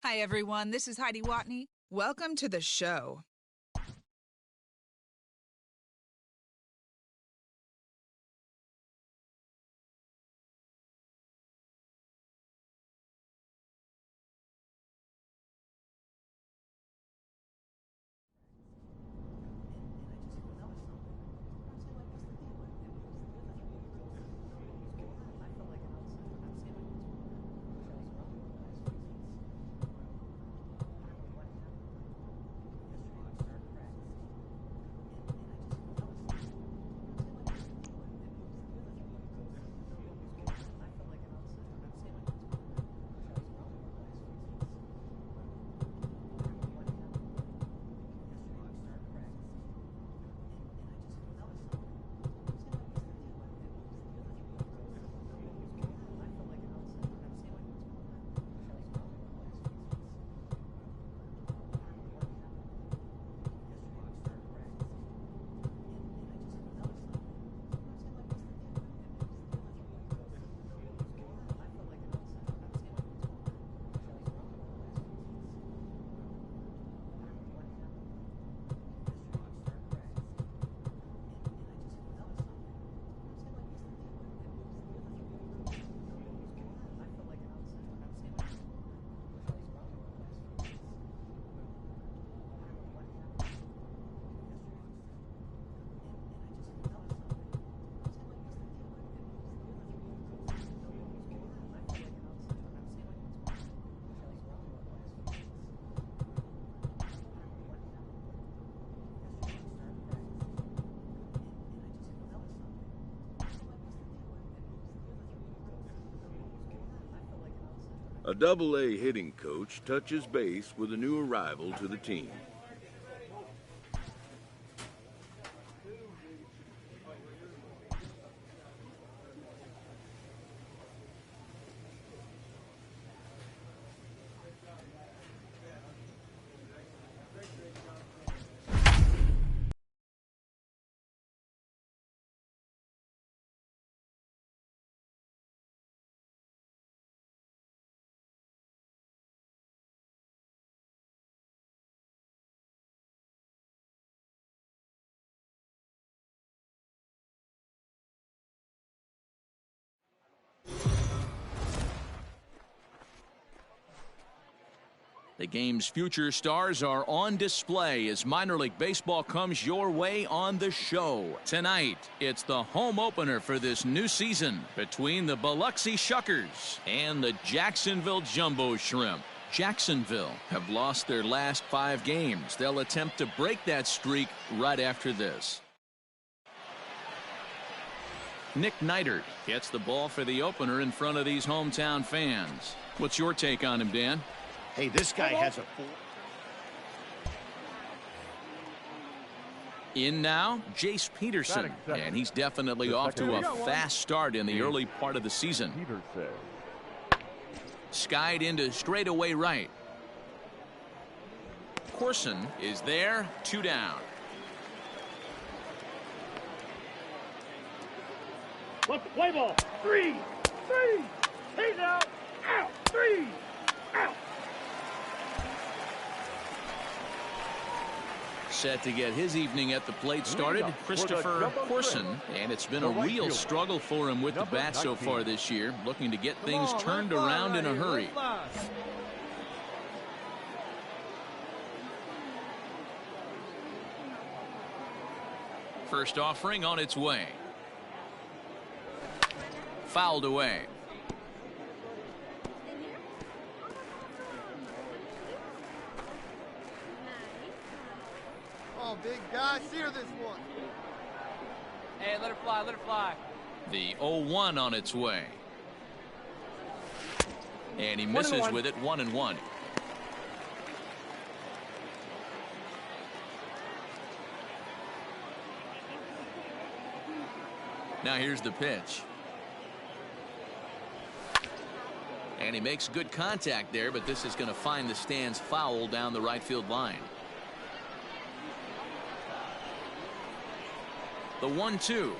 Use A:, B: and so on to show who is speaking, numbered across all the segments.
A: Hi, everyone. This is Heidi Watney. Welcome to the show.
B: A Double-A hitting coach touches base with a new arrival to the team.
C: The game's future stars are on display as minor league baseball comes your way on the show. Tonight, it's the home opener for this new season between the Biloxi Shuckers and the Jacksonville Jumbo Shrimp. Jacksonville have lost their last 5 games. They'll attempt to break that streak right after this. Nick Neidert gets the ball for the opener in front of these hometown fans. What's your take on him, Dan?
D: Hey, this guy has a...
C: In now, Jace Peterson, and he's definitely off to a fast start in the early part of the season. Skied into straightaway right. Corson is there, 2 down.
E: What's the play ball? 3. He's out. 3. Out.
C: Set to get his evening at the plate started, Christopher Corson, and it's been a real struggle for him with the bat so far this year, looking to get things turned around in a hurry. First offering on its way. Fouled away.
F: Big guy, sear this one.
G: Hey, let it fly, let it fly.
C: The 0-1 on its way. And he misses with it, 1-1. Now here's the pitch. And he makes good contact there, but this is going to find the stands foul down the right field line. The 1-2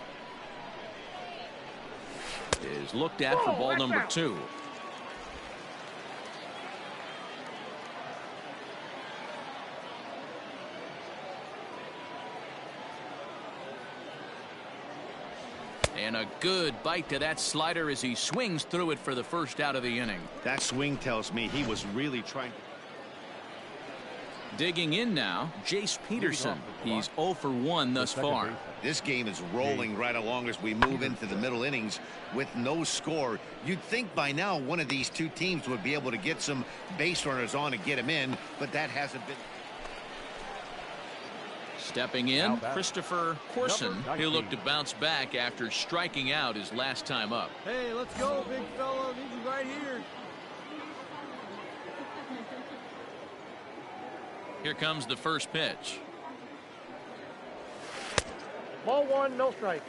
C: is looked at for ball number 2. And a good bite to that slider as he swings through it for the first out of the inning.
D: That swing tells me he was really trying.
C: Digging in now, Jace Peterson. He's 0 for 1 thus far.
D: This game is rolling right along as we move into the middle innings with no score. You'd think by now one of these two teams would be able to get some base runners on and get them in, but that hasn't been.
C: Stepping in, Christopher Corson. He'll look to bounce back after striking out his last time up.
F: Hey, let's go, big fella. Need you right here.
C: Here comes the first pitch.
E: Ball 1, no strike.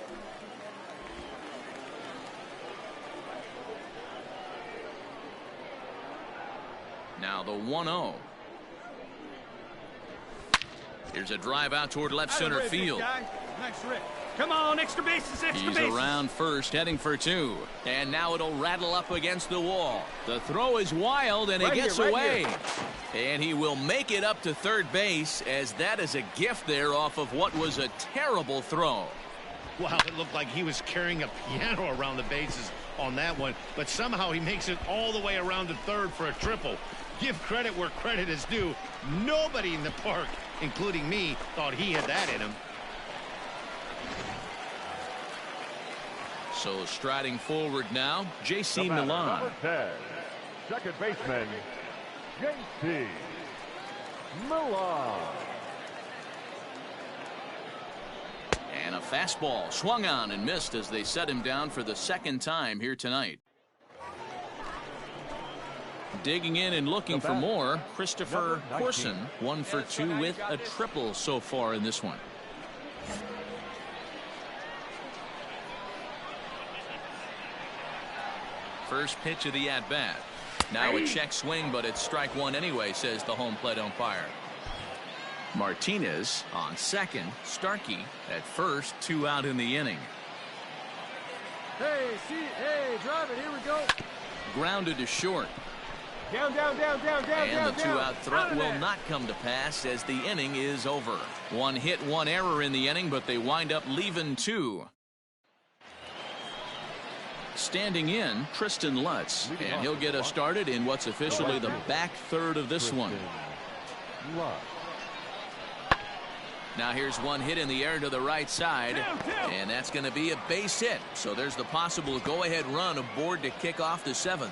C: Now the 1-0. Here's a drive out toward left center field.
E: Nice rip. Come on, extra bases, extra
C: He's around first, heading for 2. And now it'll rattle up against the wall. The throw is wild, and it gets away. And he will make it up to third base, as that is a gift there off of what was a terrible throw.
D: Wow, it looked like he was carrying a piano around the bases on that one, but somehow he makes it all the way around to third for a triple. Give credit where credit is due. Nobody in the park, including me, thought he had that in him.
C: So striding forward now, J.C. Milan.
H: Number 10, second baseman, J.C. Milan.
C: And a fastball swung on and missed as they set him down for the second time here tonight. Digging in and looking for more, Christopher Corson, 1 for 2 with a triple so far in this one. First pitch of the at-bat. Now a check swing, but it's strike 1 anyway, says the home plate umpire. Martinez on second, Starkey at first, 2 out in the inning.
F: Hey, hey, drive it. Here we go.
C: Grounded to short.
F: Down, down, down, down, down,
C: And the 2-out threat will not come to pass as the inning is over. 1 hit, 1 error in the inning, but they wind up leaving 2. Standing in, Tristan Lutz, and he'll get us started in what's officially the back third of this one. Now here's 1 hit in the air to the right side, and that's going to be a base hit. So there's the possible go-ahead run aboard to kick off the 7th.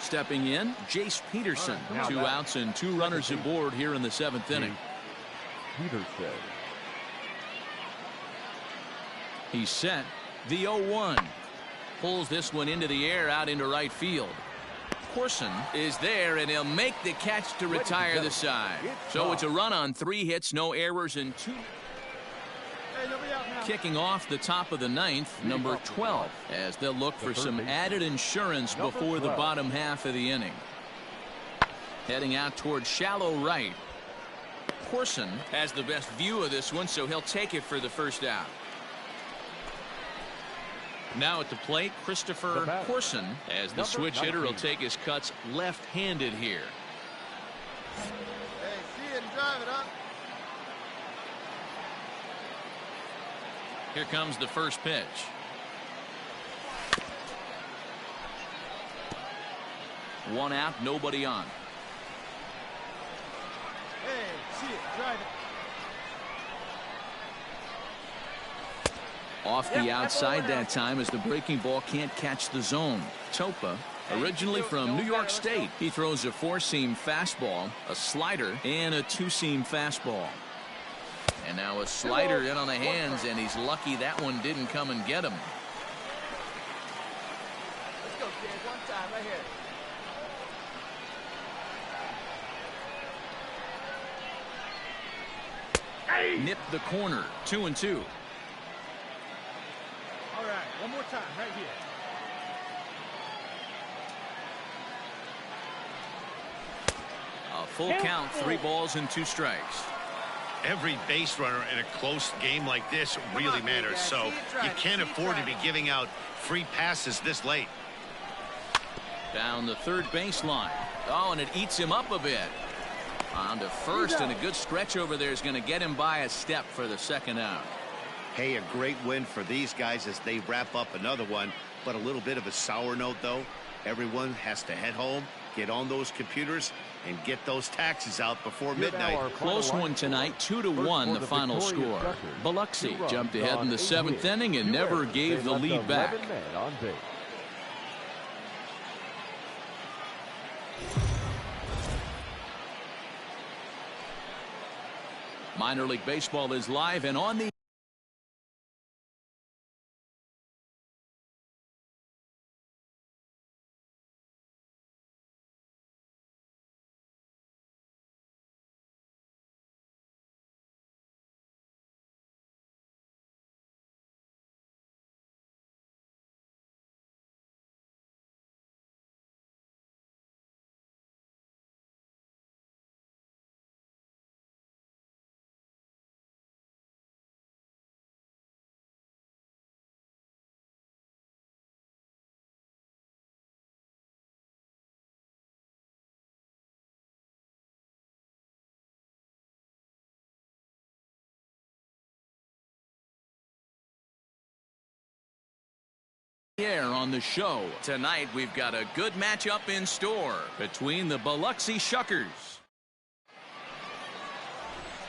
C: Stepping in, Jace Peterson. 2 outs and 2 runners aboard here in the 7th inning.
H: Peterson.
C: He's set. The 0-1. Pulls this one into the air out into right field. Corson is there, and he'll make the catch to retire the side. So it's a run on 3 hits, no errors, and 2. Kicking off the top of the 9th, number 12, as they'll look for some added insurance before the bottom half of the inning. Heading out toward shallow right. Corson has the best view of this one, so he'll take it for the first out. Now at the plate, Christopher Corson, as the switch hitter will take his cuts left-handed here.
F: Hey, see it and drive it up.
C: Here comes the first pitch. One out, nobody on.
F: Hey, see it, drive it.
C: Off the outside that time as the breaking ball can't catch the zone. Topa, originally from New York State. He throws a 4-seam fastball, a slider, and a 2-seam fastball. And now a slider in on the hands, and he's lucky that one didn't come and get him.
G: Let's go, kid. One time right here.
C: Nipped the corner, 2-2.
F: All right, one more time right here.
C: A full count, 3 balls and 2 strikes.
D: Every base runner in a close game like this really matters, so you can't afford to be giving out free passes this late.
C: Down the third baseline. Oh, and it eats him up a bit. On to first, and a good stretch over there is going to get him by a step for the second out.
D: Hey, a great win for these guys as they wrap up another one, but a little bit of a sour note, though. Everyone has to head home, get on those computers, and get those taxes out before midnight.
C: Close one tonight, 2-1 the final score. Biloxi jumped ahead in the 7th inning and never gave the lead back. Minor League Baseball is live and on the air on the show. Tonight we've got a good matchup in store between the Biloxi Shuckers.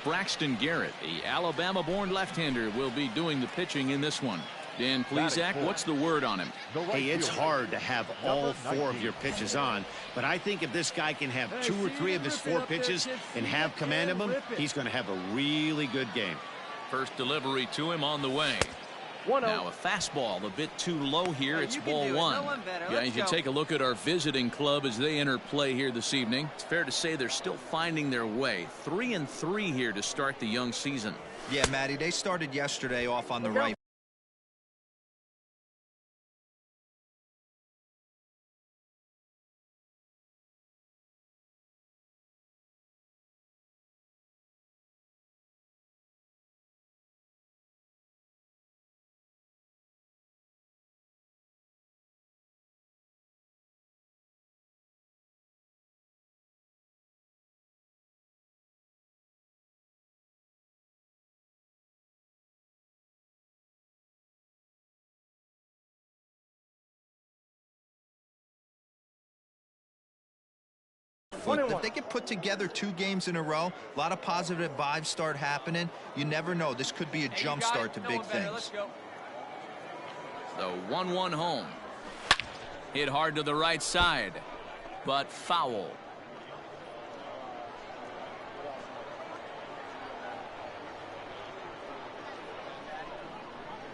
C: Braxton Garrett, the Alabama-born left-hander, will be doing the pitching in this one. Dan Plesac, what's the word on him?
D: Hey, it's hard to have all 4 of your pitches on, but I think if this guy can have 2 or 3 of his 4 pitches and have command of them, he's going to have a really good game.
C: First delivery to him on the way. Now a fastball a bit too low here. It's ball 1. Guys, you take a look at our visiting club as they enter play here this evening. It's fair to say they're still finding their way. 3-3 here to start the young season.
I: Yeah, Matty, they started yesterday off on the right. If they can put together 2 games in a row, a lot of positive vibes start happening. You never know. This could be a jump start to big things.
C: The 1-1 home. Hit hard to the right side, but foul.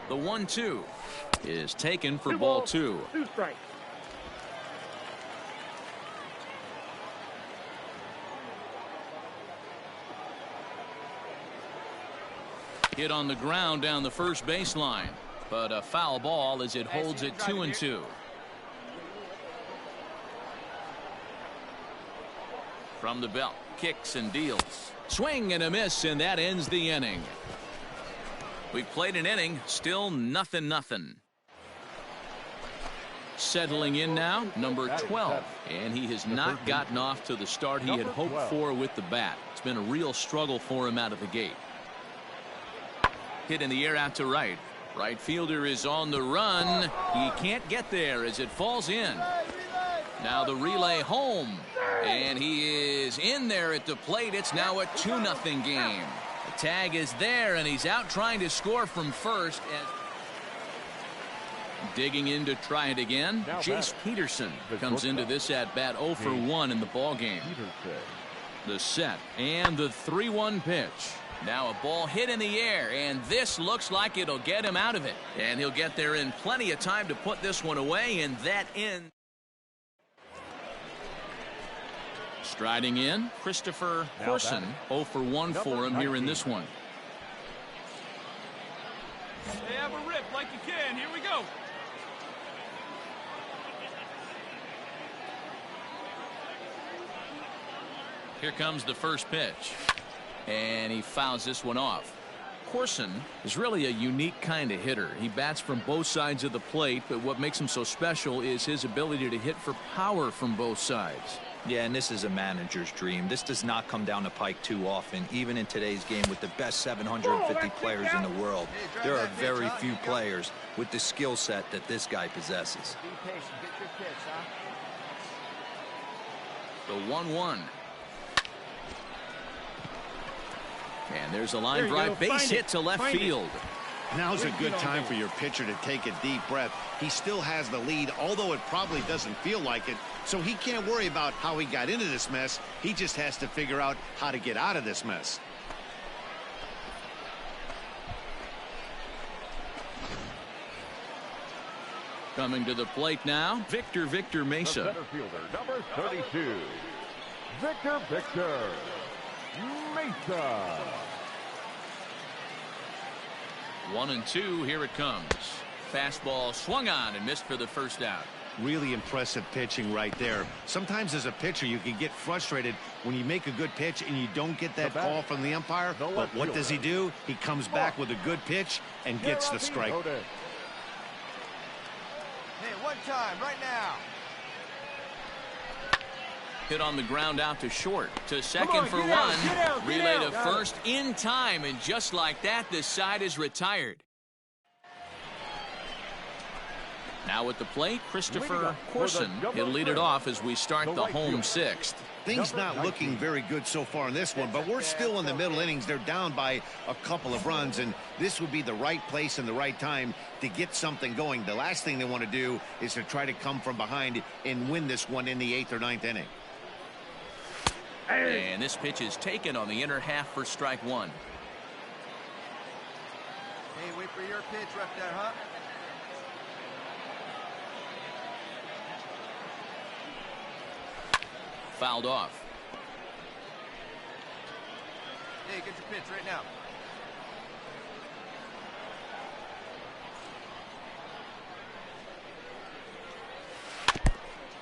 C: The 1-2 is taken for ball 2.
E: 2 strikes.
C: Hit on the ground down the first baseline, but a foul ball as it holds it 2-2. From the belt, kicks and deals. Swing and a miss, and that ends the inning. We've played an inning, still 0-0. Settling in now, number 12, and he has not gotten off to the start he had hoped for with the bat. It's been a real struggle for him out of the gate. Hit in the air out to right. Right fielder is on the run. He can't get there as it falls in. Now the relay home, and he is in there at the plate. It's now a 2-0 game. The tag is there, and he's out trying to score from first. Digging in to try it again. Jace Peterson comes into this at bat 0 for 1 in the ball game. The set and the 3-1 pitch. Now a ball hit in the air, and this looks like it'll get him out of it. And he'll get there in plenty of time to put this one away, and that ends. Striding in, Christopher Korson, 0 for 1 for him here in this one.
E: They have a rip like you can. Here we go.
C: Here comes the first pitch. And he fouls this one off. Korson is really a unique kind of hitter. He bats from both sides of the plate, but what makes him so special is his ability to hit for power from both sides.
I: Yeah, and this is a manager's dream. This does not come down the pike too often, even in today's game with the best 750 players in the world. There are very few players with the skill set that this guy possesses.
G: Be patient. Get your pitch, huh?
C: The 1-1. And there's a line drive base hit to left field.
D: Now's a good time for your pitcher to take a deep breath. He still has the lead, although it probably doesn't feel like it. So he can't worry about how he got into this mess. He just has to figure out how to get out of this mess.
C: Coming to the plate now, Victor Mesa.
H: The center fielder, number 32, Victor Mesa.
C: 1-2, here it comes. Fastball swung on and missed for the first out.
D: Really impressive pitching right there. Sometimes as a pitcher you can get frustrated when you make a good pitch and you don't get that call from the umpire. But what does he do? He comes back with a good pitch and gets the strike.
G: Hey, one time, right now.
C: Hit on the ground out to short. To second for one. Relay to first in time, and just like that, the side is retired. Now at the plate, Christopher Korson. He'll lead it off as we start the home sixth.
D: Things not looking very good so far in this one, but we're still in the middle innings. They're down by a couple of runs, and this would be the right place and the right time to get something going. The last thing they want to do is to try to come from behind and win this one in the 8th or 9th inning.
C: And this pitch is taken on the inner half for strike one.
G: Hey, wait for your pitch right there, huh?
C: Fouled off.
G: Hey, get your pitch right now.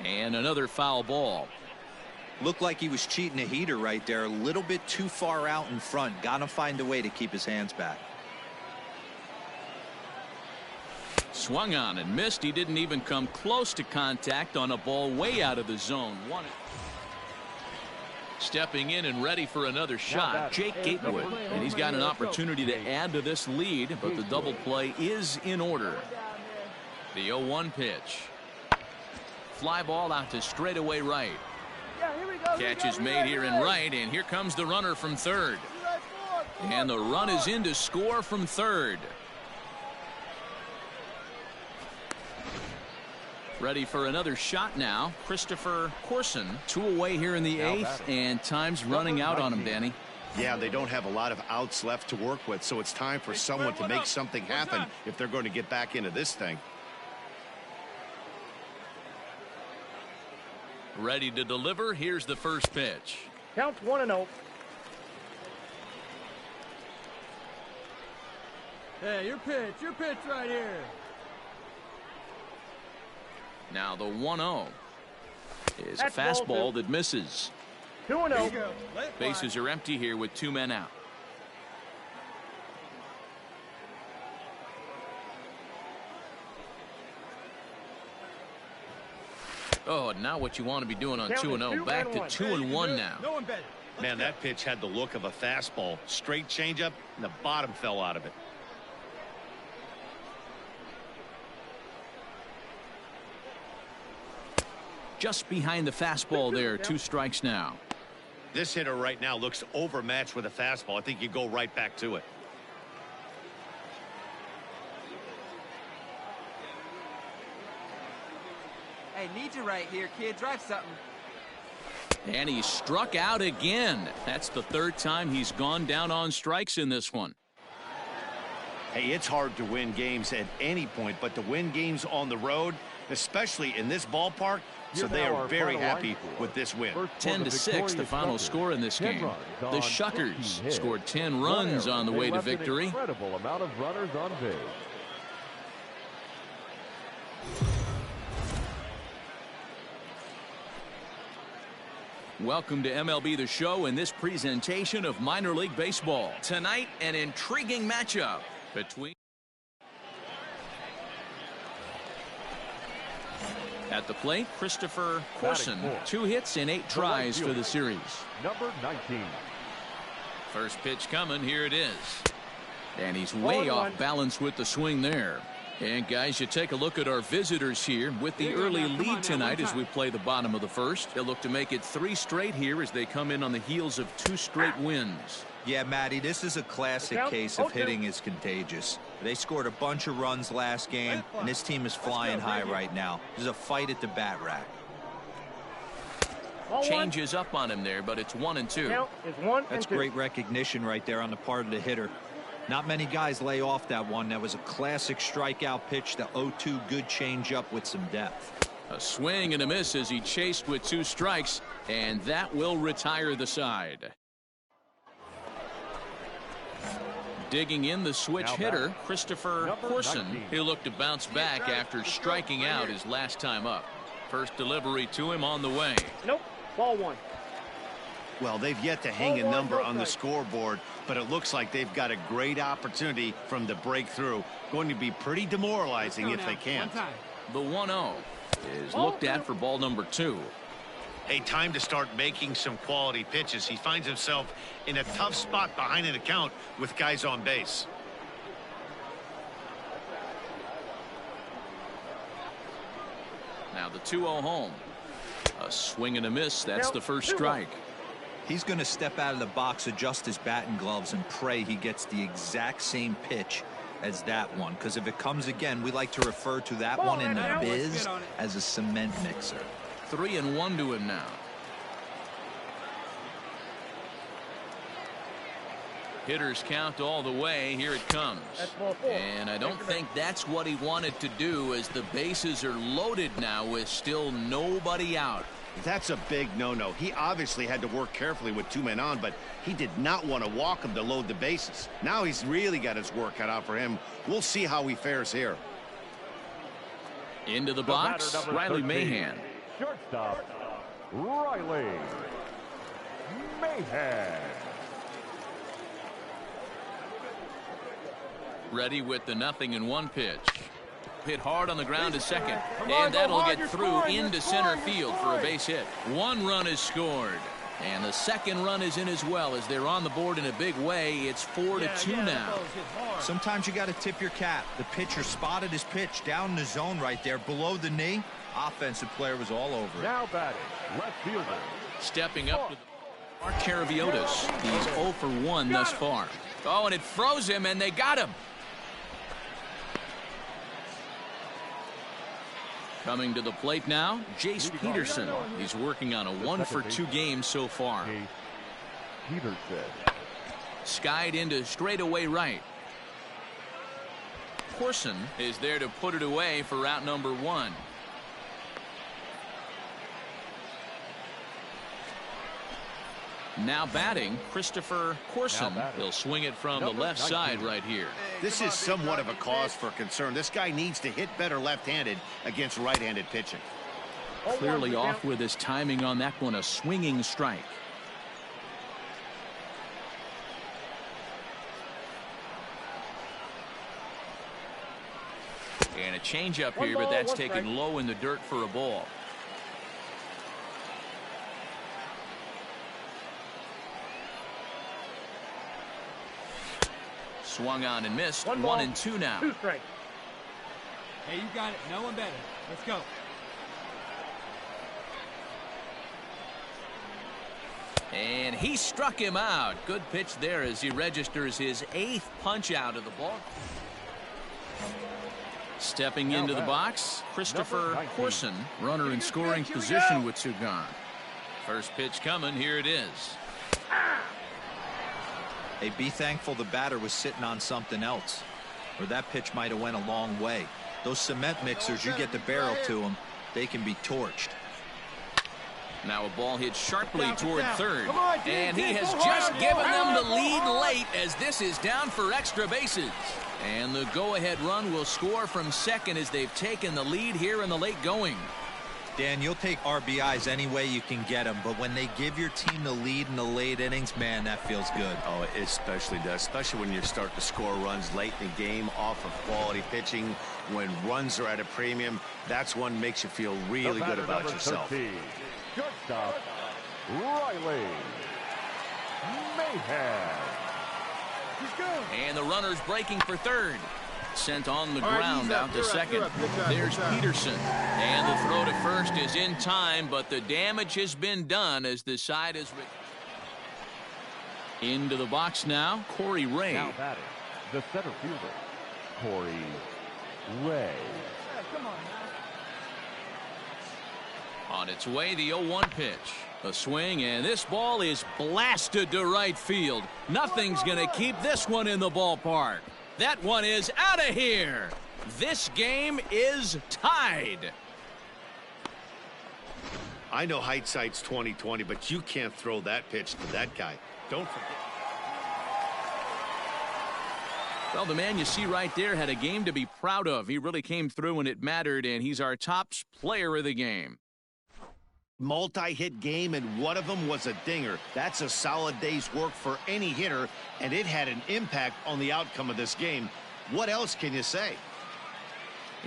C: And another foul ball.
I: Looked like he was cheating a heater right there. A little bit too far out in front. Got to find a way to keep his hands back.
C: Swung on and missed. He didn't even come close to contact on a ball way out of the zone. Stepping in and ready for another shot, Jake Gatewood. And he's got an opportunity to add to this lead, but the double play is in order. The 0-1 pitch. Fly ball out to straightaway right. Catch is made here in right, and here comes the runner from third. And the run is in to score from third. Ready for another shot now. Christopher Korson, 2 away here in the 8th, and time's running out on him, Danny.
D: Yeah, they don't have a lot of outs left to work with, so it's time for someone to make something happen if they're going to get back into this thing.
C: Ready to deliver. Here's the first pitch.
F: Count 1-0. Hey, your pitch right here.
C: Now the 1-0 is a fastball that misses.
F: 2-0.
C: Bases are empty here with 2 men out. Oh, now what you want to be doing on 2-0. Back to 2-1 now.
D: Man, that pitch had the look of a fastball. Straight changeup, and the bottom fell out of it.
C: Just behind the fastball there. 2 strikes now.
D: This hitter right now looks overmatched with a fastball. I think you go right back to it.
G: Hey, need you right here, kid. Drive something.
C: And he struck out again. That's the 3rd time he's gone down on strikes in this one.
D: Hey, it's hard to win games at any point, but to win games on the road, especially in this ballpark, so they are very happy with this win.
C: 10-6, the final score in this game. The Shuckers scored 10 runs on the way to victory.
H: Incredible amount of runners on base.
C: Welcome to MLB The Show in this presentation of minor league baseball. Tonight, an intriguing matchup between At the plate, Christopher Korson. 2 hits in 8 tries for the series.
H: Number 19.
C: First pitch coming. Here it is. And he's way off balance with the swing there. And guys, you take a look at our visitors here with the early lead tonight as we play the bottom of the first. They'll look to make it 3 straight here as they come in on the heels of 2 straight wins.
I: Yeah, Matty, this is a classic case of hitting is contagious. They scored a bunch of runs last game, and this team is flying high right now. There's a fight at the bat rack.
C: Changes up on him there, but it's 1-2.
I: That's great recognition right there on the part of the hitter. Not many guys lay off that one. That was a classic strikeout pitch, the 0-2 good changeup with some depth.
C: A swing and a miss as he chased with 2 strikes, and that will retire the side. Digging in the switch hitter, Christopher Korson. He'll look to bounce back after striking out his last time up. First delivery to him on the way.
F: Nope. Ball 1.
D: Well, they've yet to hang a number on the scoreboard, but it looks like they've got a great opportunity from the breakthrough. Going to be pretty demoralizing if they can't.
C: The 1-0 is looked at for ball number 2.
D: Hey, time to start making some quality pitches. He finds himself in a tough spot behind an account with guys on base.
C: Now the 2-0 home. A swing and a miss. That's the first strike.
I: He's going to step out of the box, adjust his batting gloves, and pray he gets the exact same pitch as that one. Because if it comes again, we like to refer to that one in the biz as a cement mixer.
C: 3-1 to him now. Hitters count all the way. Here it comes. And I don't think that's what he wanted to do, as the bases are loaded now with still nobody out.
D: That's a big no-no. He obviously had to work carefully with 2 men on, but he did not want to walk him to load the bases. Now he's really got his work cut out for him. We'll see how he fares here.
C: Into the box, Riley Mahan.
H: Shortstop, Riley Mahan.
C: Ready with the 0-1 pitch. Hit hard on the ground to second, and that'll get through into center field for a base hit. 1 run is scored, and the second run is in as well as they're on the board in a big way. It's 4-2 now.
I: Sometimes you got to tip your cap. The pitcher spotted his pitch down in the zone right there below the knee. Offensive player was all over it.
H: Now batting, left fielder.
C: Stepping up to Mark Caraviotis. He's 0 for 1 thus far. Oh, and it froze him, and they got him. Coming to the plate now, Jace Peterson. He's working on a 1 for 2 game so far.
H: Peterson.
C: Skied into straightaway right. Korson is there to put it away for out number 1. Now batting, Christopher Korson. He'll swing it from the left side right here.
D: This is somewhat of a cause for concern. This guy needs to hit better left-handed against right-handed pitching.
C: Clearly off with his timing on that one, a swinging strike. And a changeup here, but that's taken low in the dirt for a ball. Swung on and missed. 1-2 now.
F: 2 strikes. Hey, you got it. No one better. Let's go.
C: And he struck him out. Good pitch there as he registers his 8th punch out of the ball. Stepping into the box, Christopher Korson, runner in scoring position with 2 gone. First pitch coming. Here it is.
I: Hey, be thankful the batter was sitting on something else, or that pitch might have went a long way. Those cement mixers, you get the barrel to them, they can be torched.
C: Now a ball hit sharply toward third, and he has just given them the lead late as this is down for extra bases. And the go-ahead run will score from second as they've taken the lead here in the late going.
I: Dan, you'll take RBIs any way you can get them, but when they give your team the lead in the late innings, man, that feels good.
D: Oh, it especially does, especially when you start to score runs late in the game off of quality pitching. When runs are at a premium, that's one makes you feel really good about yourself.
H: 13, shortstop, Riley Mayhem.
C: And the runner's breaking for third. Sent on the ground out to second. There's Peterson. And the throw to first is in time, but the damage has been done as the side is... Into the box now, Corey Ray.
H: Now batting, the center fielder, Corey Ray.
F: Come on now.
C: On its way, the 0-1 pitch. A swing, and this ball is blasted to right field. Nothing's going to keep this one in the ballpark. That one is out of here. This game is tied.
D: I know hindsight's 20/20, but you can't throw that pitch to that guy. Don't forget.
C: Well, the man you see right there had a game to be proud of. He really came through when it mattered, and he's our top player of the game.
D: Multi-hit game, and one of them was a dinger. That's a solid day's work for any hitter, and it had an impact on the outcome of this game. What else can you say?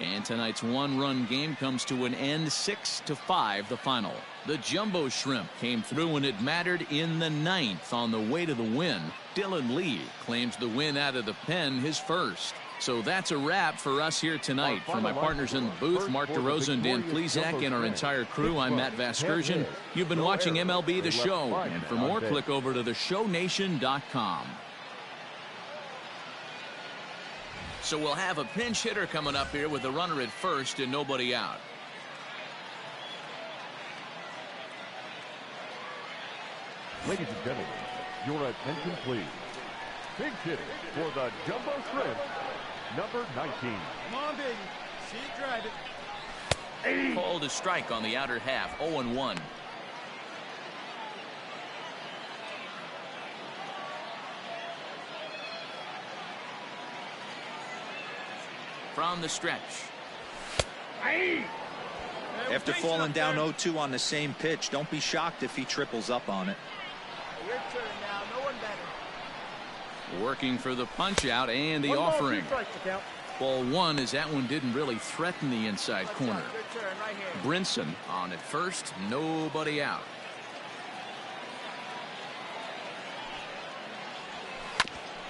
C: And tonight's one-run game comes to an end, 6-5 the final. The Jumbo Shrimp came through when it mattered in the 9th on the way to the win. Dylan Lee claims the win out of the pen, his first. So that's a wrap for us here tonight. For my partners in the booth, Mark DeRosa and Dan Plesac, and our entire crew, I'm Matt Vasgersian. You've been watching MLB The Show. And for more, click over to theshownation.com. So we'll have a pinch hitter coming up here with a runner at first and nobody out.
H: Ladies and gentlemen, your attention please. Pinch hitting for the Jumbo Shrimp, number 19.
F: Come on, baby. See it, drive it.
C: Called a strike on the outer half, 0-1. From the stretch.
I: After falling down 0-2 on the same pitch, don't be shocked if he triples up on it.
F: Your turn now. No one better.
C: Working for the punch out and the offering. Ball one, as that one didn't really threaten the inside corner. Brinson on at first, nobody out.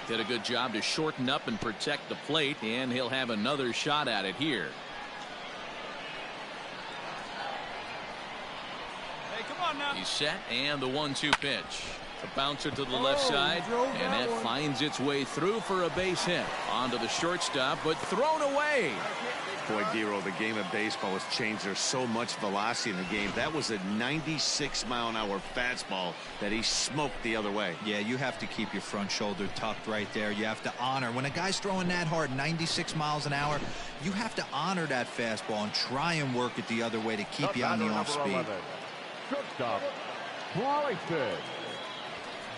C: Did a good job to shorten up and protect the plate, and he'll have another shot at it here.
E: Hey, come on now.
C: He's set, and the 1-2 pitch. A bouncer to the left side, and that finds its way through for a base hit. Onto the shortstop, but thrown away.
D: Boy, Dero, the game of baseball has changed. There's so much velocity in the game. That was a 96-mile-an-hour fastball that he smoked the other way.
I: Yeah, you have to keep your front shoulder tucked right there. You have to honor. When a guy's throwing that hard, 96 miles an hour, you have to honor that fastball and try and work it the other way to keep you on the off speed.
H: Shortstop, Bryson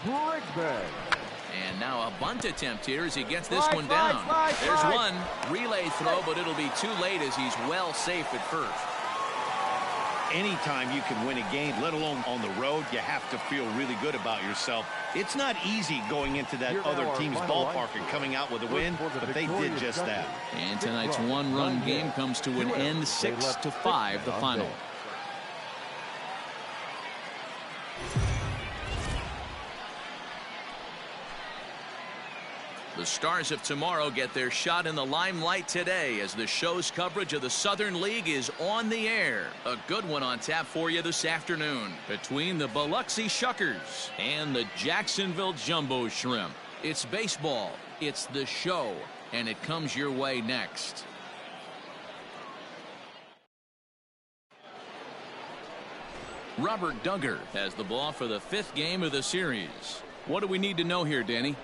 H: Brigman.
C: And now a bunt attempt here as he gets this one down. There's one relay throw, but it'll be too late as he's well safe at first.
D: Anytime you can win a game, let alone on the road, you have to feel really good about yourself. It's not easy going into that other team's ballpark and coming out with a win, but they did just that.
C: And tonight's one-run game comes to an end, 6-5 the final. The Stars of tomorrow get their shot in the limelight today as the show's coverage of the Southern League is on the air. A good one on tap for you this afternoon between the Biloxi Shuckers and the Jacksonville Jumbo Shrimp. It's baseball, it's the show, and it comes your way next. Robert Duggar has the ball for the 5th game of the series. What do we need to know here, Danny?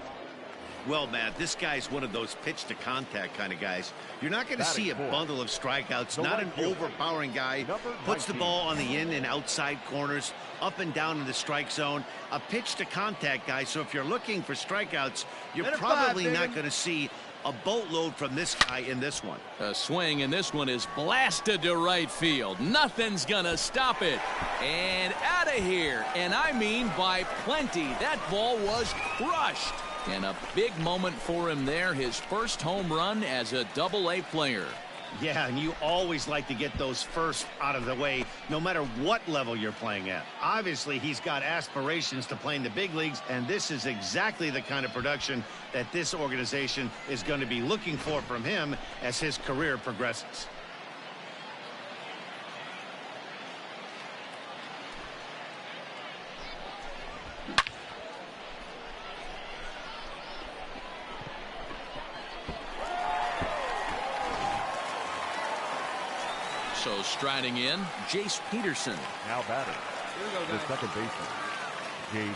D: Well, Matt, this guy's one of those pitch-to-contact kind of guys. You're not going to see a bundle of strikeouts, not an overpowering guy. Puts the ball on the in and outside corners, up and down in the strike zone. A pitch-to-contact guy, so if you're looking for strikeouts, you're probably not going to see a boatload from this guy in this one.
C: A swing, and this one is blasted to right field. Nothing's gonna stop it. And out of here. And I mean by plenty. That ball was crushed. And a big moment for him there. His first home run as a Double-A player.
D: Yeah, and you always like to get those first out of the way, no matter what level you're playing at. Obviously, he's got aspirations to play in the big leagues, and this is exactly the kind of production that this organization is going to be looking for from him as his career progresses.
C: So striding in, Jace Peterson.
H: Now batting. The second baseman, Jace.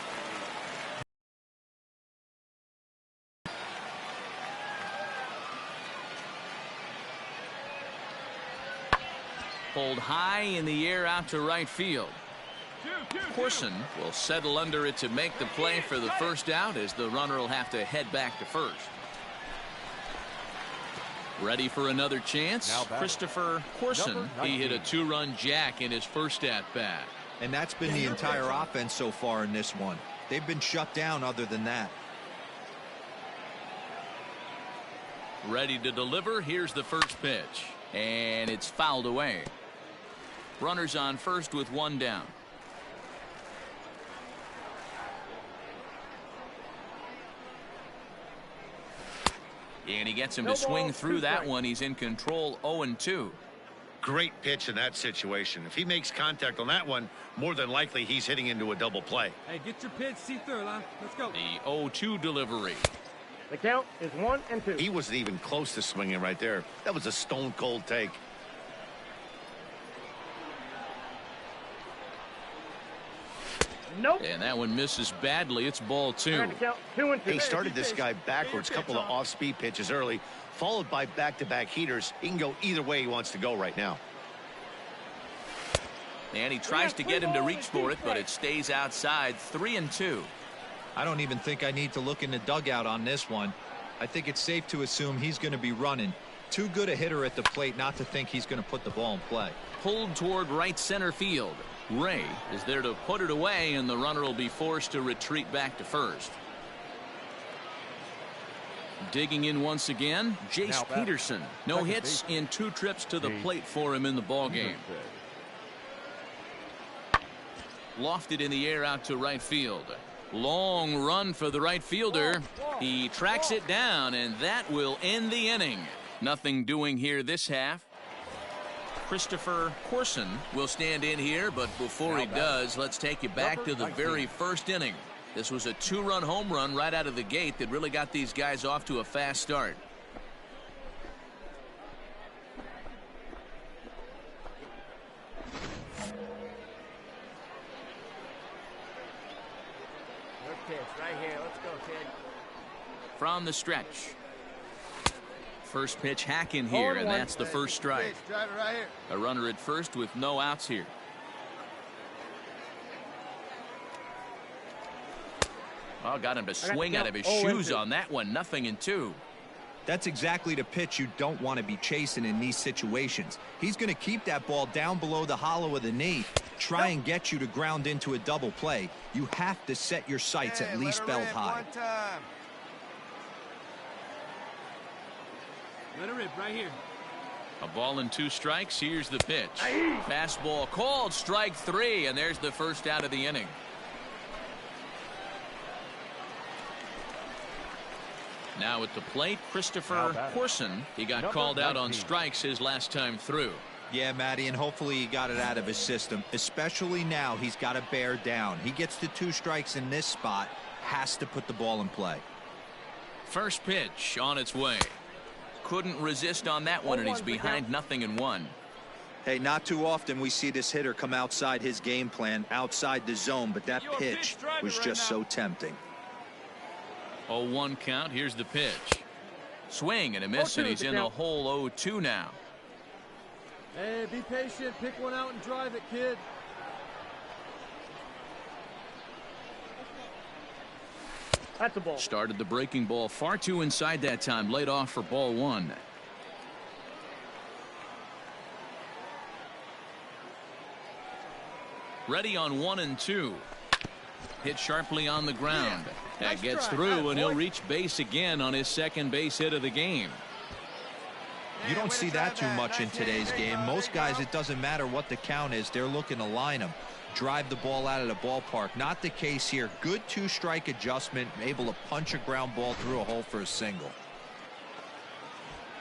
C: Pulled high in the air out to right field. Corson will settle under it to make the play for the first out, as the runner will have to head back to first. Ready for another chance. Christopher Corson. He hit a 2-run jack in his first at-bat.
I: And that's been the entire offense so far in this one. They've been shut down other than that.
C: Ready to deliver. Here's the first pitch. And it's fouled away. Runners on first with one down. And he gets him to swing through that one. He's in control, 0-2.
D: Great pitch in that situation. If he makes contact on that one, more than likely he's hitting into a double play.
F: Hey, get your pitch, see through, huh? Let's go.
C: The 0-2 delivery.
F: The count is 1-2.
D: He wasn't even close to swinging right there. That was a stone cold take.
F: Nope.
C: And that one misses badly. It's ball 2.
D: He started this guy backwards, a couple of off-speed pitches early, followed by back-to-back heaters. He can go either way he wants to go right now.
C: And he tries to get him to reach for it, but it stays outside. 3-2.
I: I don't even think I need to look in the dugout on this one. I think it's safe to assume he's going to be running. Too good a hitter at the plate not to think he's going to put the ball in play.
C: Pulled toward right center field. Ray is there to put it away, and the runner will be forced to retreat back to first. Digging in once again, Jace Peterson. No hits in 2 trips to the plate for him in the ballgame. Lofted in the air out to right field. Long run for the right fielder. He tracks it down, and that will end the inning. Nothing doing here this half. Christopher Corson will stand in here, but before he does, let's take you back to the very first inning. This was a 2-run home run right out of the gate that really got these guys off to a fast start.
F: Good pitch right here. Let's go, kid.
C: From the stretch. First pitch hack in here, and that's the first strike.
G: Drive it right here.
C: A runner at first with no outs here. Oh, got him to swing out of his shoes on that one. 0-2.
I: That's exactly the pitch you don't want to be chasing in these situations. He's going to keep that ball down below the hollow of the knee, try and get you to ground into a double play. You have to set your sights at least belt high.
F: Let it rip right here.
C: A ball and 2 strikes. Here's the pitch. Fastball called, strike 3, and there's the first out of the inning. Now at the plate, Christopher Corson. He got called out on strikes his last time through.
I: Yeah, Matty, and hopefully he got it out of his system, especially now he's got to bear down. He gets to 2 strikes in this spot, has to put the ball in play.
C: First pitch on its way. Couldn't resist on that one, and he's behind 0-1.
I: Hey, not too often we see this hitter come outside his game plan, outside the zone, but that pitch was just so tempting.
C: 0-1 count. Here's the pitch. Swing and a miss, and he's in the hole. 0-2 now.
F: Hey, be patient. Pick one out and drive it, kid. That's a ball.
C: Started the breaking ball far too inside that time. Laid off for ball one. Ready on 1 and 2. Hit sharply on the ground. That gets through, and he'll reach base again on his second base hit of the game.
I: You don't see that too much in today's game. Most guys, it doesn't matter what the count is. They're looking to line them, drive the ball out of the ballpark. Not the case here. Good two-strike adjustment, able to punch a ground ball through a hole for a single.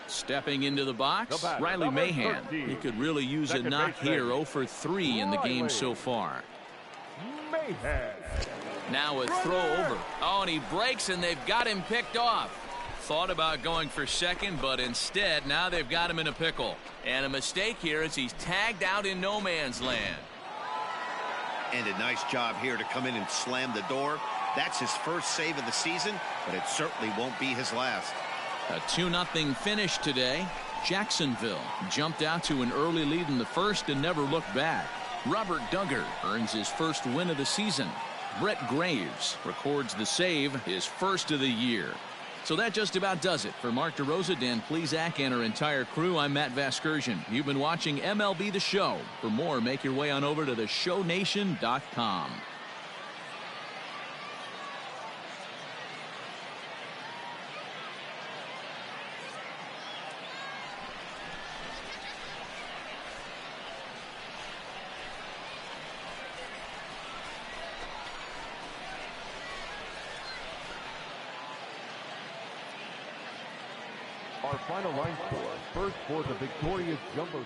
C: Stepping into the box, Riley Mahan. He could really use a knock here. 0 for 3 in the game so far. Now a throw over. Oh, and he breaks, and they've got him picked off. Thought about going for second, but instead, now they've got him in a pickle. And a mistake here as he's tagged out in no man's land.
D: And a nice job here to come in and slam the door. That's his first save of the season, but it certainly won't be his last.
C: A 2-0 finish today. Jacksonville jumped out to an early lead in the first and never looked back. Robert Duggar earns his first win of the season. Brett Graves records the save, his first of the year. So that just about does it. For Mark DeRosa, Dan Plesac, and our entire crew, I'm Matt Vasgersian. You've been watching MLB The Show. For more, make your way on over to theshownation.com.
H: Our final line score, first for the victorious Jumbo.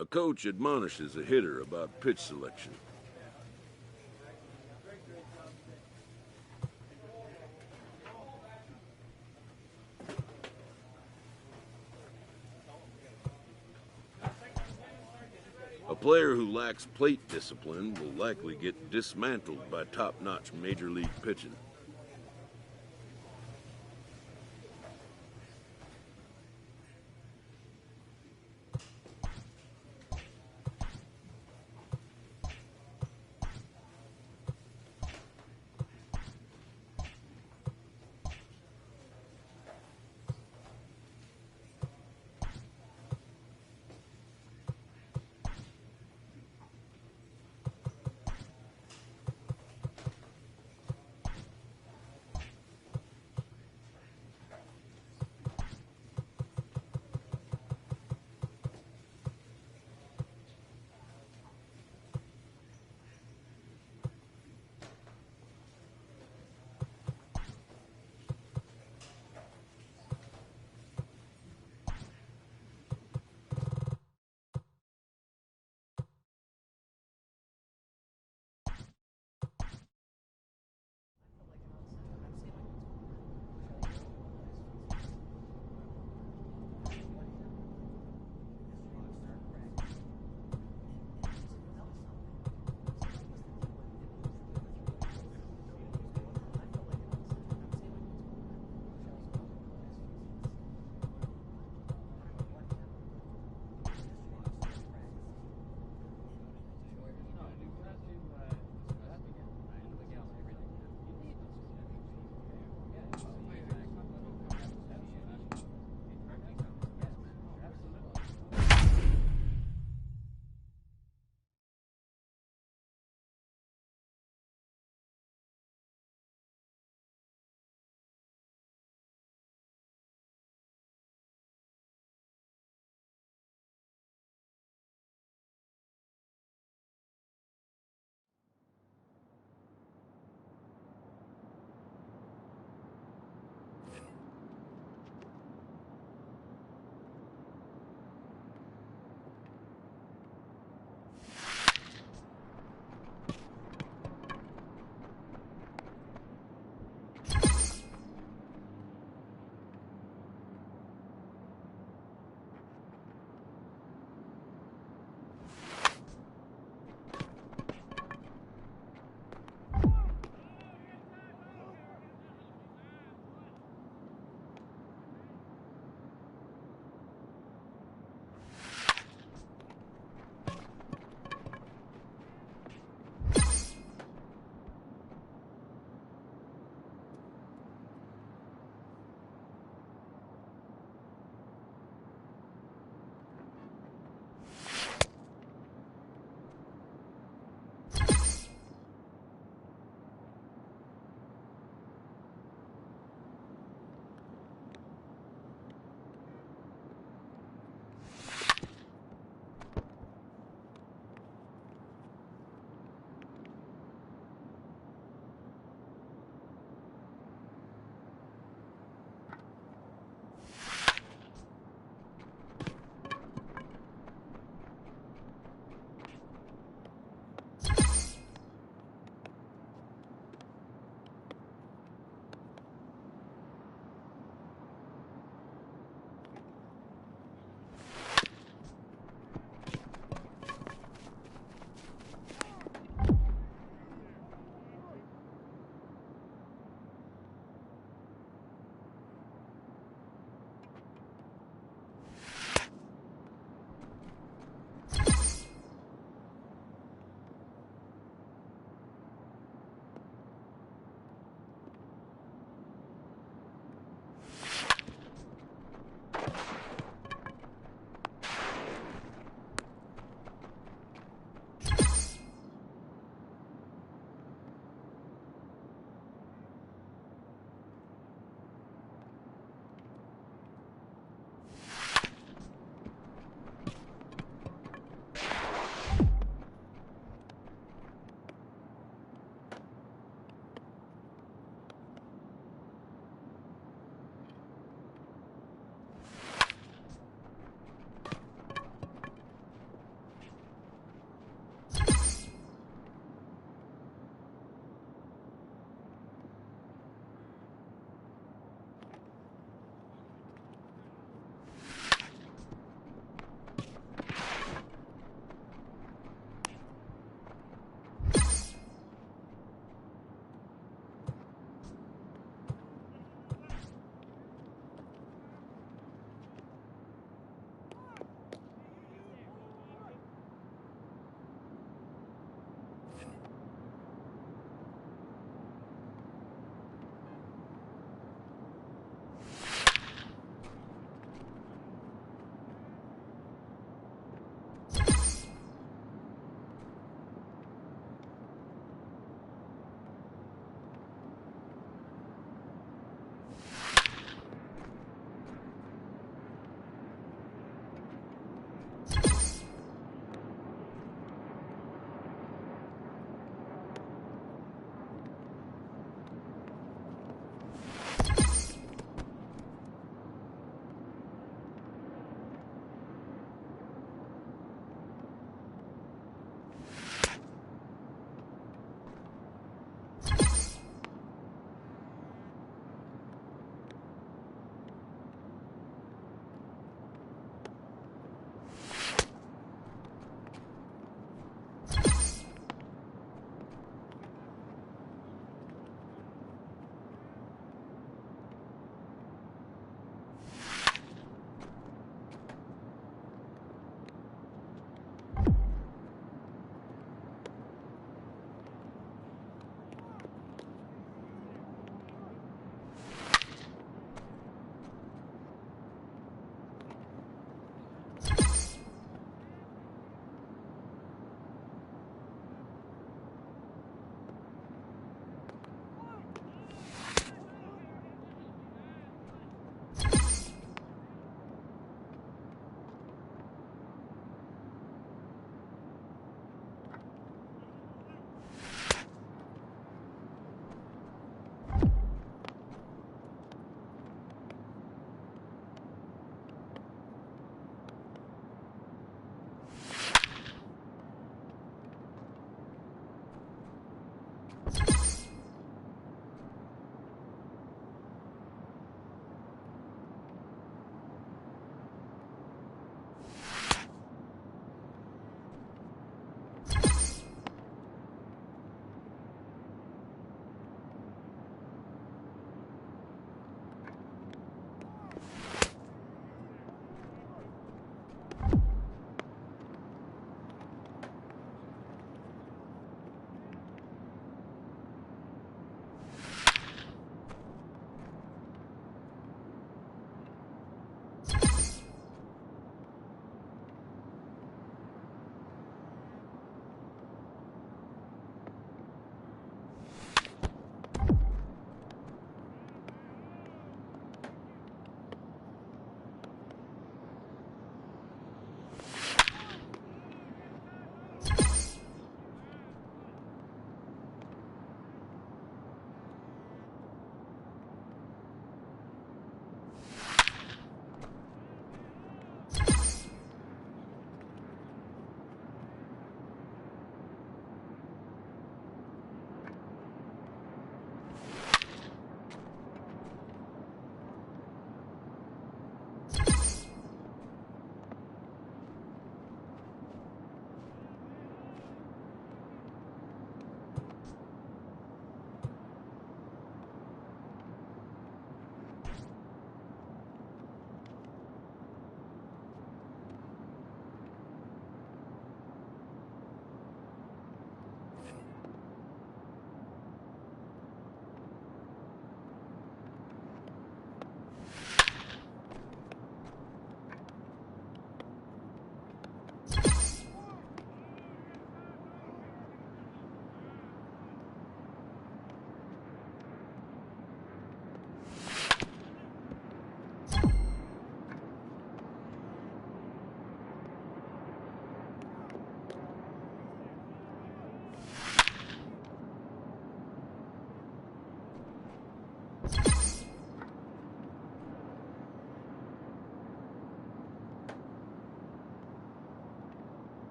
B: A coach admonishes a hitter about pitch selection. A player who lacks plate discipline will likely get dismantled by top-notch major league pitching.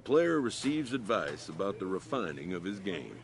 B: player receives advice about the refining of his game.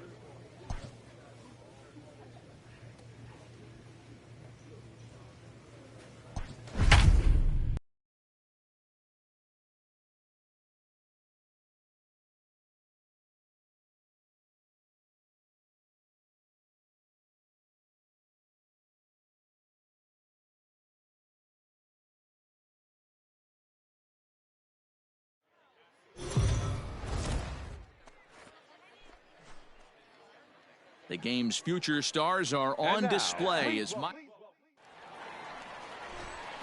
C: The game's future stars are on display as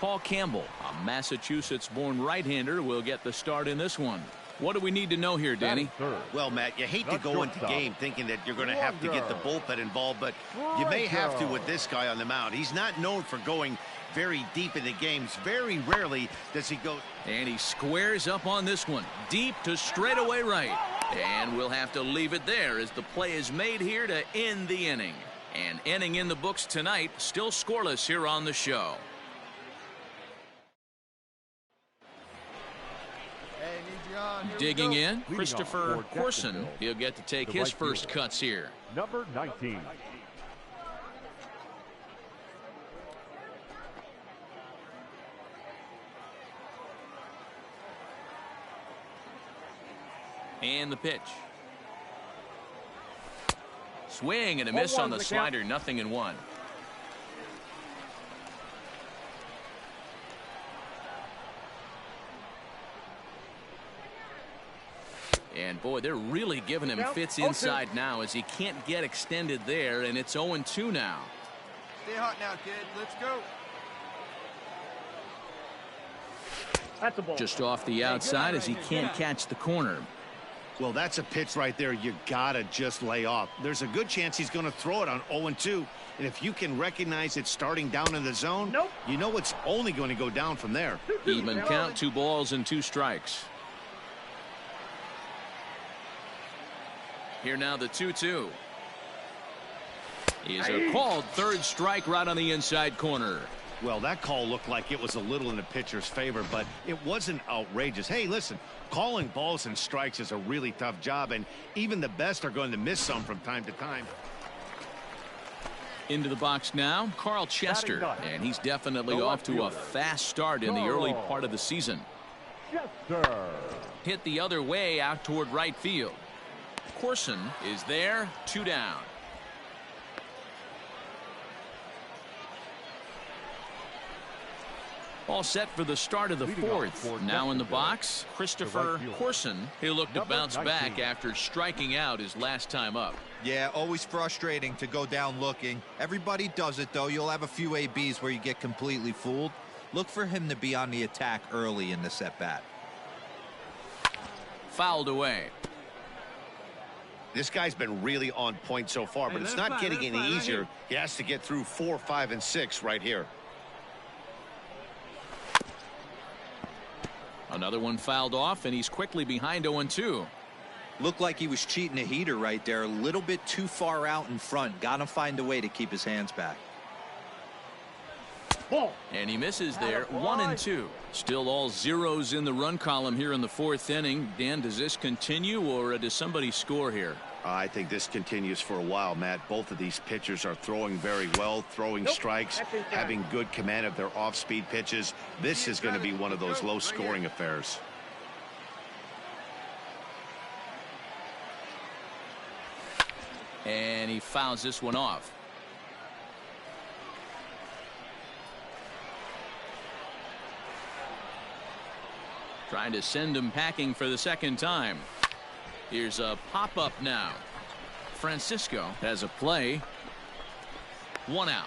C: Paul Campbell, a Massachusetts-born right-hander, will get the start in this one. What do we need to know here, Danny?
D: Well, Matt, you hate to go into game thinking that you're going to have to get the bullpen involved, but you may have to with this guy on the mound. He's not known for going very deep into games. Very rarely does he go.
C: And he squares up on this one, deep to straightaway right. And we'll have to leave it there as the play is made here to end the inning. And inning in the books tonight, still scoreless here on the show. Digging in, Christopher Corson. He'll get to take his first cuts here.
H: Number 19.
C: And the pitch. Swing and a miss on the slider, 0-1. And boy, they're really giving him fits inside now as he can't get extended there, and it's 0-2 now.
G: Stay hot now, kid. Let's go.
F: That's a ball.
C: Just off the outside as he can't catch the corner.
D: Well, that's a pitch right there you gotta just lay off. There's a good chance he's going to throw it on 0-2. And if you can recognize it starting down in the zone, you know it's only going to go down from there.
C: Even count, 2 balls and 2 strikes. Here now the 2-2. Is a called third strike right on the inside corner.
D: Well, that call looked like it was a little in the pitcher's favor, but it wasn't outrageous. Hey, listen, calling balls and strikes is a really tough job, and even the best are going to miss some from time to time.
C: Into the box now, Carl Chester, and he's definitely off to a fast start in the early part of the season. Hit the other way out toward right field. Corson is there, 2 down. All set for the start of the 4th. Now in the box, Christopher Corson. He'll look to bounce back after striking out his last time up.
I: Yeah, always frustrating to go down looking. Everybody does it, though. You'll have a few ABs where you get completely fooled. Look for him to be on the attack early in this at-bat.
C: Fouled away.
D: This guy's been really on point so far, but it's not getting any easier. He has to get through 4, 5, and 6 right here.
C: Another one fouled off, and he's quickly behind 0-2.
I: Looked like he was cheating a heater right there. A little bit too far out in front. Got to find a way to keep his hands back.
C: And he misses there, 1-2. Still all zeros in the run column here in the 4th inning. Dan, does this continue, or does somebody score here?
D: I think this continues for a while, Matt. Both of these pitchers are throwing very well, throwing strikes, having good command of their off-speed pitches. This is going to be one of those low-scoring affairs.
C: And he fouls this one off. Trying to send him packing for the 2nd time. Here's a pop-up now. Francisco has a play. 1 out.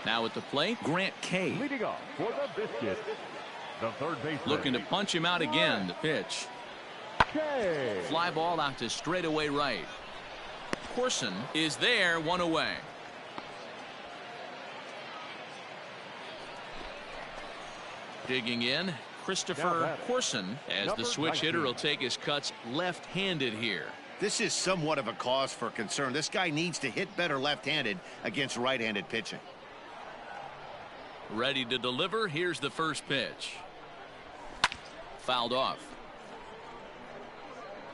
C: Now at the plate, Grant Kay.
H: Leading off for the Biscuits, the third baseman.
C: Looking to punch him out again. The pitch.
H: Kay.
C: Fly ball out to straightaway right. Corson is there, 1 away. Digging in, Christopher Corson, as the switch hitter will take his cuts left-handed here.
D: This is somewhat of a cause for concern. This guy needs to hit better left-handed against right-handed pitching.
C: Ready to deliver. Here's the first pitch. Fouled off.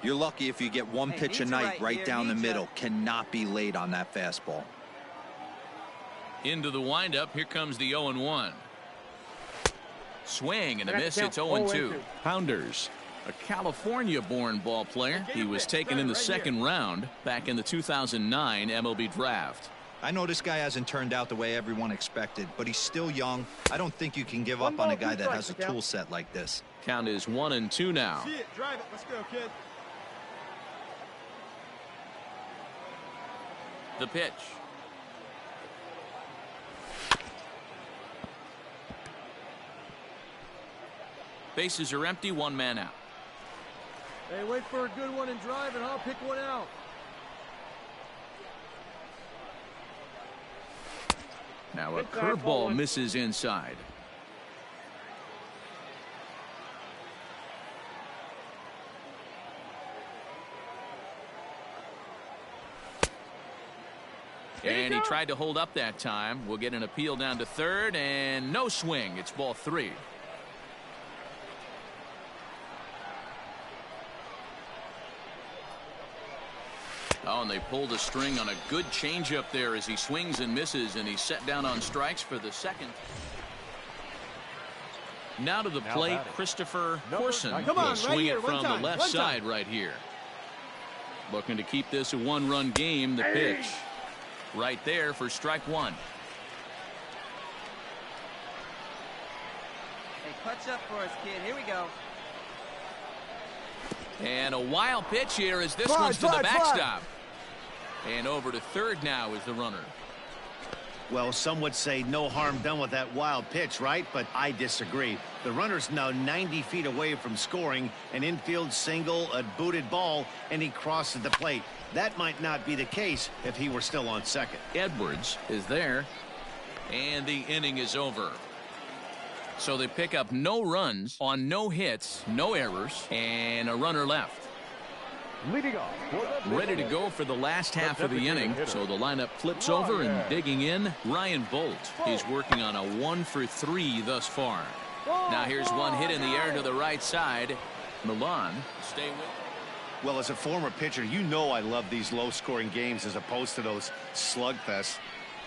I: You're lucky if you get one pitch a night right down the middle. Cannot be late on that fastball.
C: Into the windup. Here comes the 0-1. Swing and a miss. It's 0-2. Pounders. A California-born ball player. He was taken in the second round back in the 2009 MLB draft.
I: I know this guy hasn't turned out the way everyone expected, but he's still young. I don't think you can give up on a guy that has a tool set like this.
C: Count is 1-2 now.
F: See it, drive it. Let's go, kid.
C: The pitch. Bases are empty, one man out.
F: Hey, wait for a good one and drive, and I'll pick one out.
C: Now a curveball misses inside. And he tried to hold up that time. We'll get an appeal down to third, and no swing. It's ball 3. Oh, and they pulled a string on a good changeup there as he swings and misses, and he's set down on strikes for the second. Now to the plate, Christopher Korson will swing it from the left side right here. Looking to keep this a one-run game. The pitch right there for strike 1.
J: Hey, clutch up for us, kid. Here we go.
C: And a wild pitch here as this one's to the backstop. And over to third now is the runner.
D: Well, some would say no harm done with that wild pitch, right? But I disagree. The runner's now 90 feet away from scoring, an infield single, a booted ball, and he crosses the plate. That might not be the case if he were still on second.
C: Edwards is there, and the inning is over. So they pick up no runs on no hits, no errors, and a runner left.
H: Leading off,
C: ready to go for the last half of the inning. So the lineup flips over and digging in, Ryan Bolt. He's working on a 1-for-3 thus far. Now here's one hit in the air to the right side. Milan, stay with.
D: Well, as a former pitcher, you know I love these low-scoring games as opposed to those slugfests.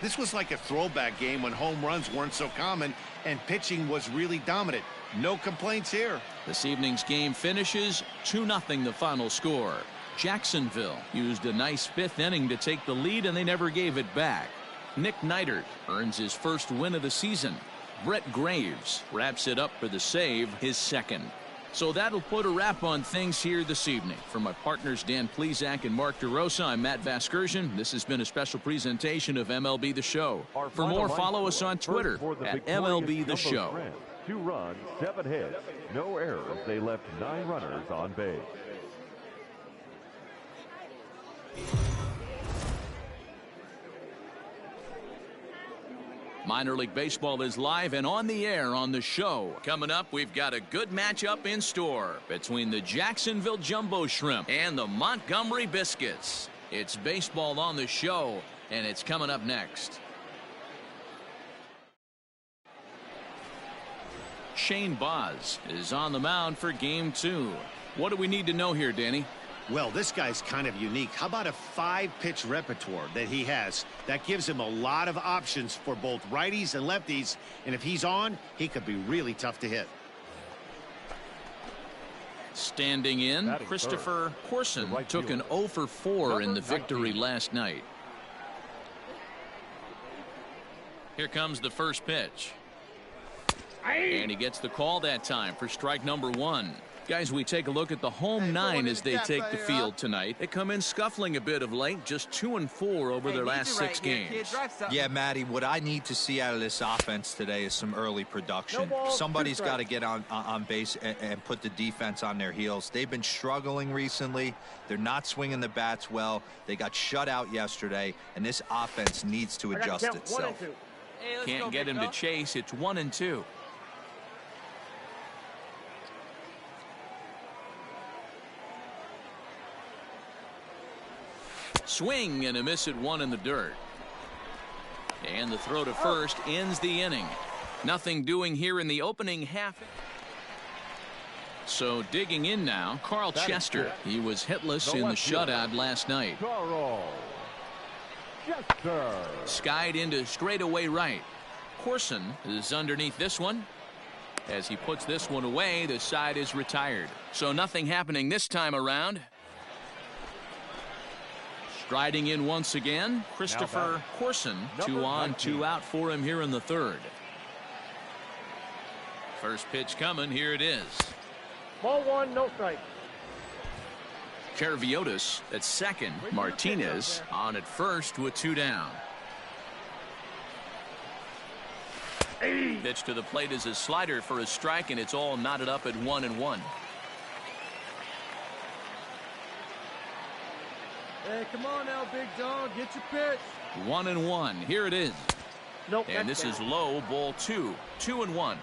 D: This was like a throwback game when home runs weren't so common and pitching was really dominant. No complaints here.
C: This evening's game finishes 2-0 the final score. Jacksonville used a nice 5th inning to take the lead, and they never gave it back. Nick Neidert earns his first win of the season. Brett Graves wraps it up for the save, his second. So that'll put a wrap on things here this evening. For my partners Dan Plesac and Mark DeRosa, I'm Matt Vasgersian. This has been a special presentation of MLB The Show. For more, follow us on Twitter at MLB The Show.
H: 2 runs, 7 hits, no errors. They left 9 runners on base.
C: Minor League Baseball is live and on the air on the show. Coming up, we've got a good matchup in store between the Jacksonville Jumbo Shrimp and the Montgomery Biscuits. It's baseball on the show, and it's coming up next. Shane Baz is on the mound for Game 2. What do we need to know here, Danny?
D: Well, this guy's kind of unique. How about a 5-pitch repertoire that he has? That gives him a lot of options for both righties and lefties. And if he's on, he could be really tough to hit.
C: Standing in, Christopher Korson took an 0-for-4 in the victory last night. Here comes the first pitch. And he gets the call that time for strike number 1. Guys, we take a look at the home 9 as they take the field tonight. They come in scuffling a bit of late, just 2-4 over their last 6 games.
I: Yeah, Matty, what I need to see out of this offense today is some early production. Somebody's got to get on base and put the defense on their heels. They've been struggling recently. They're not swinging the bats well. They got shut out yesterday, and this offense needs to adjust itself.
C: Can't get him to chase. It's 1-2. Swing and a miss at one in the dirt. And the throw to first ends the inning. Nothing doing here in the opening half. So digging in now, Carl Chester. He was hitless in the shutout last night. Skied into straightaway right. Corson is underneath this one. As he puts this one away, the side is retired. So nothing happening this time around. Striding in once again, Christopher Corson. 2 on, 2 out for him here in the third. First pitch coming. Here it is.
F: Ball 1, no strike.
C: Caraviotis at second. Martinez on at first with 2 down. Pitch to the plate is a slider for a strike, and it's all knotted up at 1-1.
F: Hey, come on now, big dog. Get your pitch.
C: 1-1. Here it is.
F: Nope.
C: And this is low, ball 2. 2-1.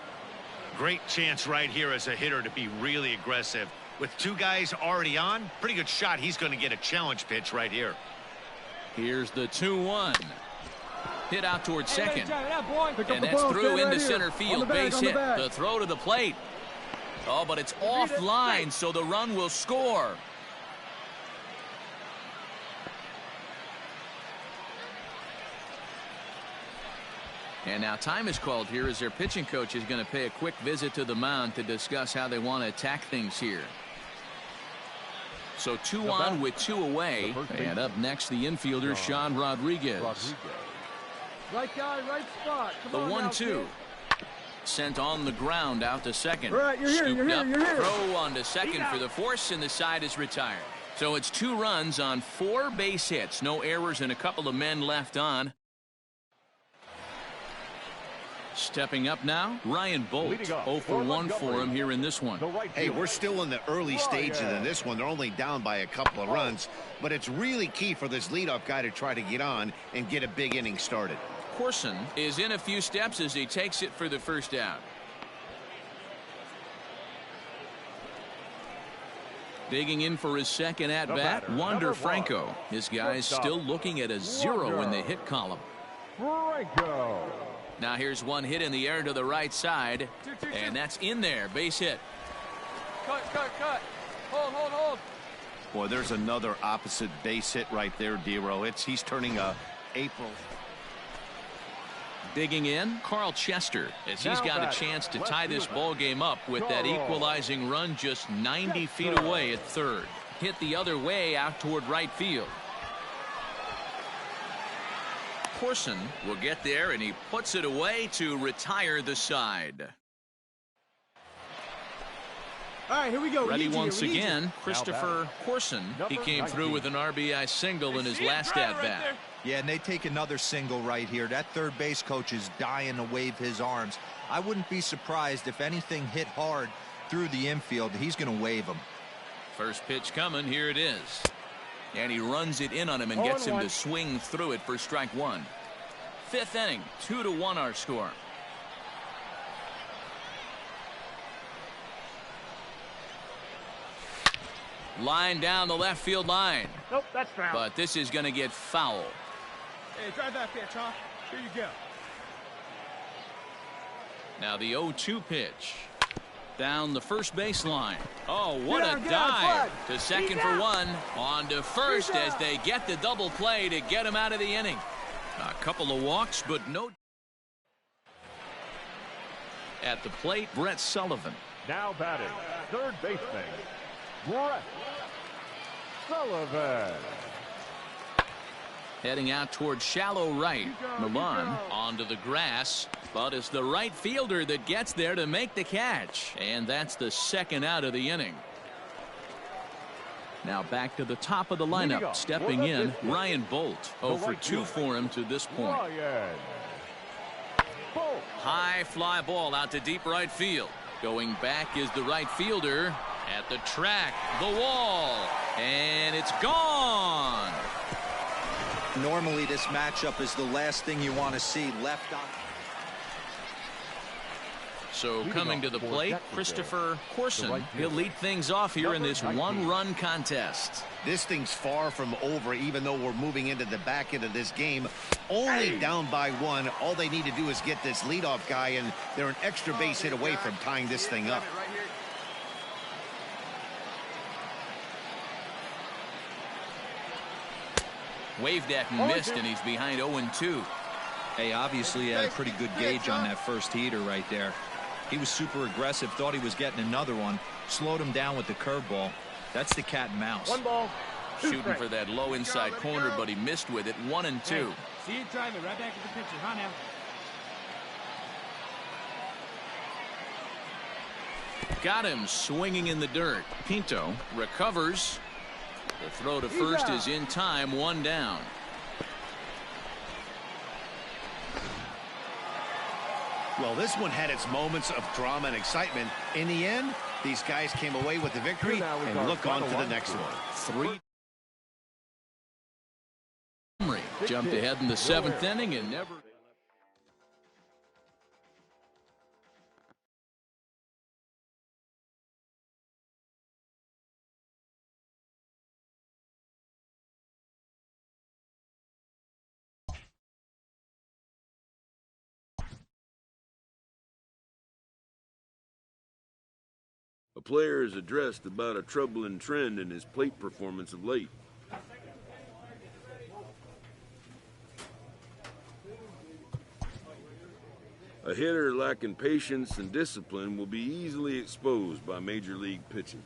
D: Great chance right here as a hitter to be really aggressive. With 2 guys already on, pretty good shot. He's going to get a challenge pitch right here.
C: Here's the 2-1. Hit out towards second. And that's
F: ball,
C: through into
F: right
C: center field. Base hit. The throw to the plate. Oh, but it's offline, so the run will score. And now time is called here as their pitching coach is going to pay a quick visit to the mound to discuss how they want to attack things here. So 2 on with 2 away. And up next, the infielder, Sean Rodriguez.
F: Right guy, right spot.
C: The 1-2. Sent on the ground out to second.
F: All right, you're here,
C: Scooped
F: you're here,
C: up,
F: you're here.
C: throw on to second for the force, and the side is retired. So it's 2 runs on 4 base hits. No errors and a couple of men left on. Stepping up now, Ryan Bolt. 0 for 1 for him here in this one.
D: Hey, we're still in the early stages of this one. They're only down by a couple of runs, but it's really key for this leadoff guy to try to get on and get a big inning started.
C: Corson is in a few steps as he takes it for the first out. Digging in for his second at-bat, Wander Franco. His guy's still looking at a 0 in the hit column.
H: Franco.
C: Now here's one hit in the air to the right side, and that's in there. Base hit.
E: Cut. Hold.
D: Boy, there's another opposite base hit right there, Dero. He's turning a April.
C: Digging in, Carl Chester, as he's got a chance to tie this ball game up with that equalizing run just 90 feet away at third. Hit the other way out toward right field. Corson will get there, and he puts it away to retire the side.
F: All right, here we go.
C: Ready once again, Christopher Corson. He came through with an RBI single in his last at-bat.
I: Yeah, and they take another single right here. That third base coach is dying to wave his arms. I wouldn't be surprised if anything hit hard through the infield. He's going to wave them.
C: First pitch coming. Here it is. And he runs it in on him and gets him to swing through it for strike 1. 5th inning, 2-1 our score. Line down the left field line.
F: Nope, that's foul.
C: But this is going to get foul.
E: Hey, drive that pitch, huh? Here you go.
C: Now the 0-2 pitch. Down the first baseline. Oh, what a dive. To second for 1. On to first as they get the double play to get him out of the inning. A couple of walks, but no. At the plate, Brett Sullivan.
H: Now batting, third baseman, Brett Sullivan.
C: Heading out towards shallow right. Milan onto the grass, but it's the right fielder that gets there to make the catch. And that's the second out of the inning. Now back to the top of the lineup. Stepping in, Ryan Bolt. 0 for 2 for him to this point. High fly ball out to deep right field. Going back is the right fielder. At the track, the wall, and it's gone.
I: Normally this matchup is the last thing you want to see left on.
C: So coming to the plate, Christopher Korson. He'll lead things off here in this one-run contest.
D: This thing's far from over, even though we're moving into the back end of this game. Only down by one. All they need to do is get this leadoff guy, and they're an extra base hit away from tying this thing up.
C: Waved at and missed, and he's behind 0-2.
I: Hey, obviously he had a pretty good gauge on that first heater right there. He was super aggressive, thought he was getting another one, slowed him down with the curveball. That's the cat and mouse.
E: 1 ball.
C: Shooting for that low inside corner, but he missed with it. 1-2.
F: See you driving right back to the pitcher, huh now?
C: Got him swinging in the dirt. Pinto recovers. The throw to first is in time, 1 down.
D: Well, this one had its moments of drama and excitement. In the end, these guys came away with the victory and look on to the next one.
C: 3. Jumped ahead in the 7th inning and never...
B: A player is addressed about a troubling trend in his plate performance of late. A hitter lacking patience and discipline will be easily exposed by major league pitching.